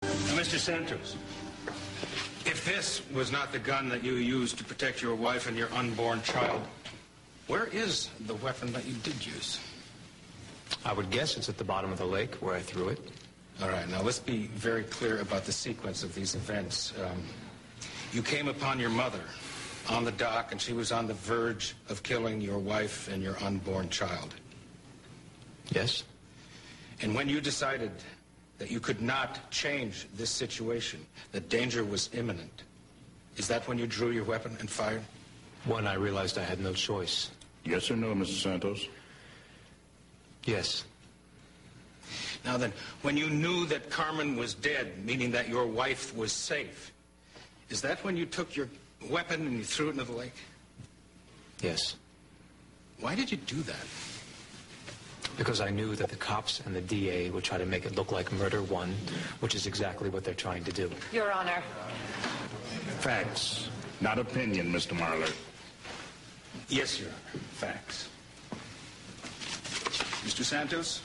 Now, Mr. Santos, if this was not the gun that you used to protect your wife and your unborn child, where is the weapon that you did use? I would guess it's at the bottom of the lake where I threw it. All right, now let's be very clear about the sequence of these events. You came upon your mother on the dock, and she was on the verge of killing your wife and your unborn child. Yes. And when you decided that you could not change this situation, that danger was imminent, is that when you drew your weapon and fired? When I realized I had no choice. Yes or no, Mr. Santos? Yes. Now then, when you knew that Carmen was dead, meaning that your wife was safe, is that when you took your weapon and you threw it into the lake? Yes. Why did you do that? Because I knew that the cops and the DA would try to make it look like murder one, which is exactly what they're trying to do. Your Honor. Facts, not opinion, Mr. Marler. Yes, Your Honor. Facts. Mr. Santos,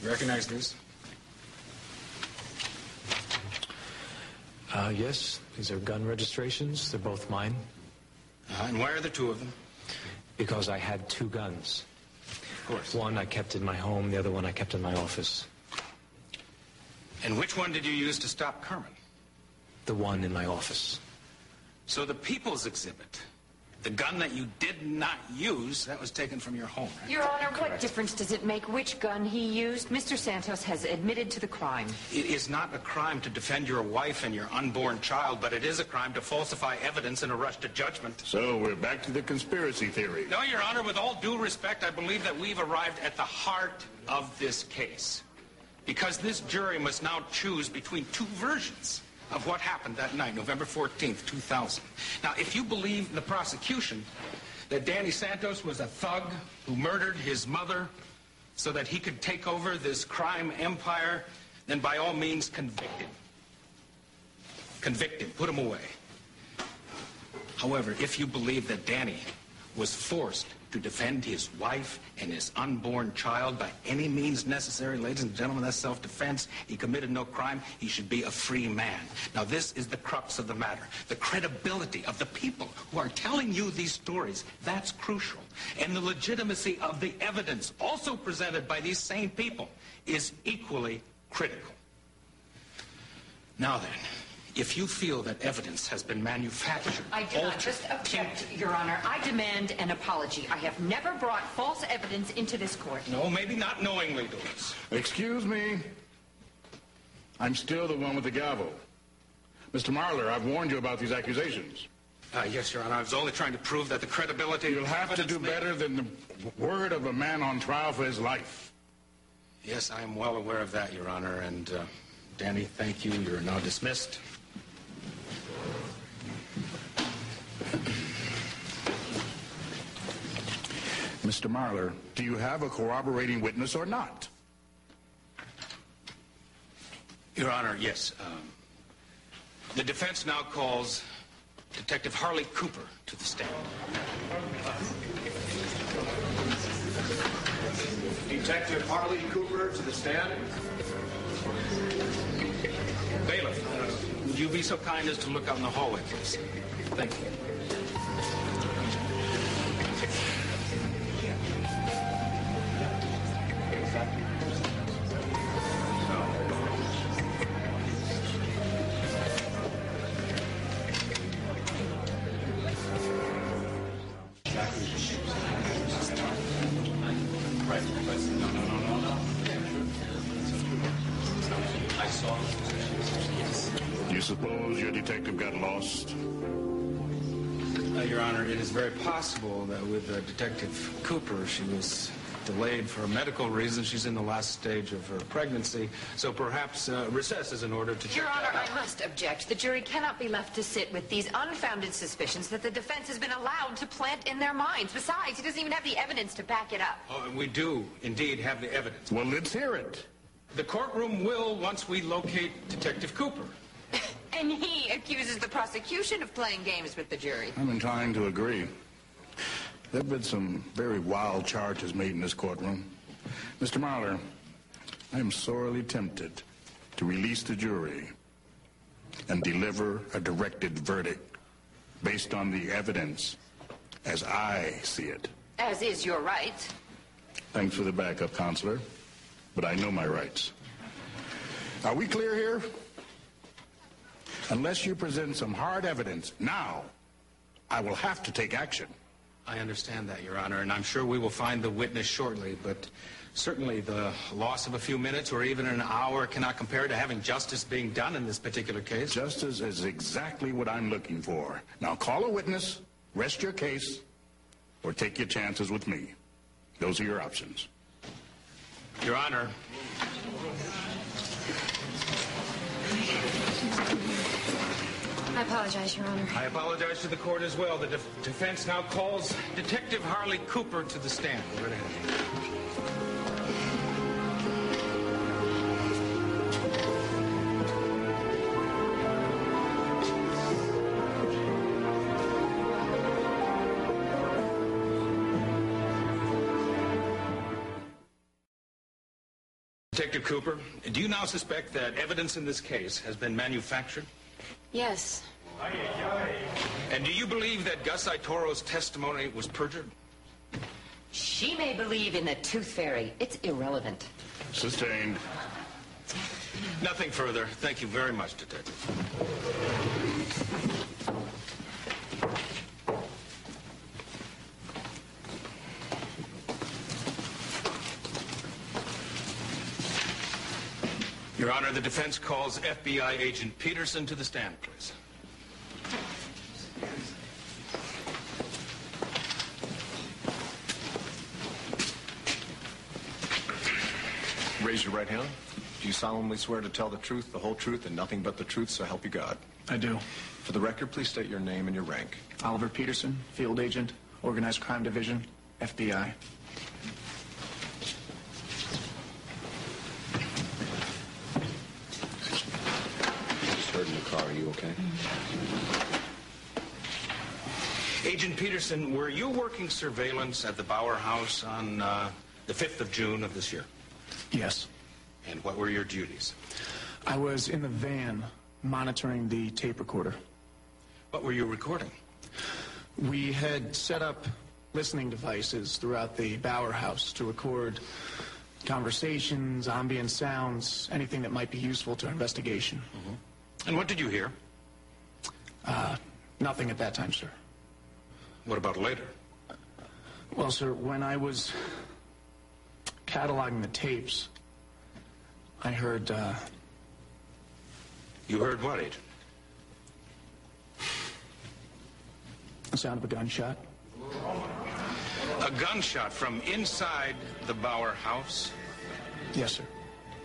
you recognize this? Yes. These are gun registrations. They're both mine. And why are there two of them? Because I had two guns. Of course. One I kept in my home, the other one I kept in my office. And which one did you use to stop Carmen? The one in my office. So the People's Exhibit, the gun that you did not use, that was taken from your home, right? Your Honor, what difference does it make which gun he used? Mr. Santos has admitted to the crime. It is not a crime to defend your wife and your unborn child, but it is a crime to falsify evidence in a rush to judgment. So we're back to the conspiracy theory. No, Your Honor, with all due respect, I believe that we've arrived at the heart of this case. Because this jury must now choose between two versions of what happened that night, November 14th, 2000. Now, if you believe the prosecution that Danny Santos was a thug who murdered his mother so that he could take over this crime empire, then by all means convict him. Convict him, put him away. However, if you believe that Danny was forced to defend his wife and his unborn child by any means necessary, ladies and gentlemen, that's self-defense. He committed no crime. He should be a free man. Now, this is the crux of the matter. The credibility of the people who are telling you these stories, that's crucial. And the legitimacy of the evidence, also presented by these same people, is equally critical. Now then, if you feel that evidence has been manufactured, I do not just object, Your Honor. I demand an apology. I have never brought false evidence into this court. No, maybe not knowingly, Doris. Excuse me. I'm still the one with the gavel. Mr. Marler, I've warned you about these accusations. Yes, Your Honor. I was only trying to prove that the credibility... You'll have to do better than the word of a man on trial for his life. Yes, I am well aware of that, Your Honor. And, Danny, thank you. You're now dismissed. Mr. Marler, do you have a corroborating witness or not? Your Honor, yes. The defense now calls Detective Harley Cooper to the stand. Detective Harley Cooper to the stand. Bailiff, would you be so kind as to look out in the hallway, please? Thank you. You suppose your detective got lost? Your Honor, it is very possible that with Detective Cooper, she was delayed for medical reasons. She's in the last stage of her pregnancy, so perhaps recess is in order to check Your Honor, that out. I must object. The jury cannot be left to sit with these unfounded suspicions that the defense has been allowed to plant in their minds. Besides, he doesn't even have the evidence to back it up. Oh, we do indeed have the evidence. Well, let's hear it. The courtroom will once we locate Detective Cooper. And he accuses the prosecution of playing games with the jury. I'm inclined to agree. There have been some very wild charges made in this courtroom. Mr. Marler, I am sorely tempted to release the jury and deliver a directed verdict based on the evidence as I see it. As is your right. Thanks for the backup, Counselor, but I know my rights. Are we clear here? Unless you present some hard evidence now, I will have to take action. I understand that, Your Honor, and I'm sure we will find the witness shortly, but certainly the loss of a few minutes or even an hour cannot compare to having justice being done in this particular case. Justice is exactly what I'm looking for. Now call a witness, rest your case, or take your chances with me. Those are your options. Your Honor. I apologize, Your Honor. I apologize to the court as well. The defense now calls Detective Harley Cooper to the stand. Go right ahead. Detective Cooper, do you now suspect that evidence in this case has been manufactured? Yes. And do you believe that Gus Itoro's testimony was perjured? She may believe in the tooth fairy. It's irrelevant. Sustained. Nothing further. Thank you very much, Detective. Your Honor, the defense calls FBI Agent Peterson to the stand, please. Raise your right hand. Do you solemnly swear to tell the truth, the whole truth, and nothing but the truth, so help you God? I do. For the record, please state your name and your rank. Oliver Peterson, Field Agent, Organized Crime Division, FBI. Just heard in the car. Are you okay? Agent Peterson, were you working surveillance at the Bauer House on the 5th of June of this year? Yes. And what were your duties? I was in the van monitoring the tape recorder. What were you recording? We had set up listening devices throughout the Bauer House to record conversations, ambient sounds, anything that might be useful to our investigation. And what did you hear? Nothing at that time, sir. What about later? Well, sir, when I was cataloging the tapes, I heard, You heard what, Agent? the sound of a gunshot. A gunshot from inside the Bauer house? Yes, sir.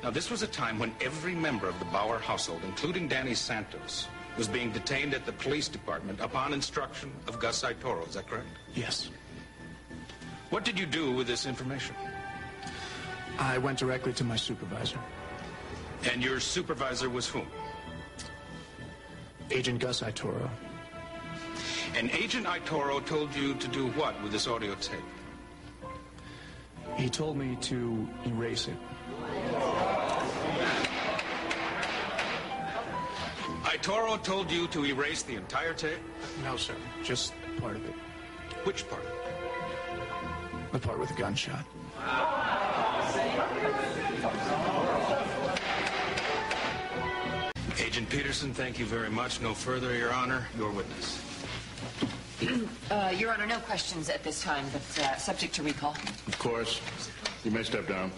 Now, this was a time when every member of the Bauer household, including Danny Santos, was being detained at the police department upon instruction of Gus Itoro. Is that correct? Yes. What did you do with this information? I went directly to my supervisor, And your supervisor was whom? Agent Gus Itoro. And Agent Itoro told you to do what with this audio tape? He told me to erase it. Itoro told you to erase the entire tape? No, sir. Just part of it. Which part? The part with the gunshot. Agent Peterson, thank you very much. No further, Your Honor. Your witness. Your Honor, no questions at this time, but subject to recall. Of course. You may step down.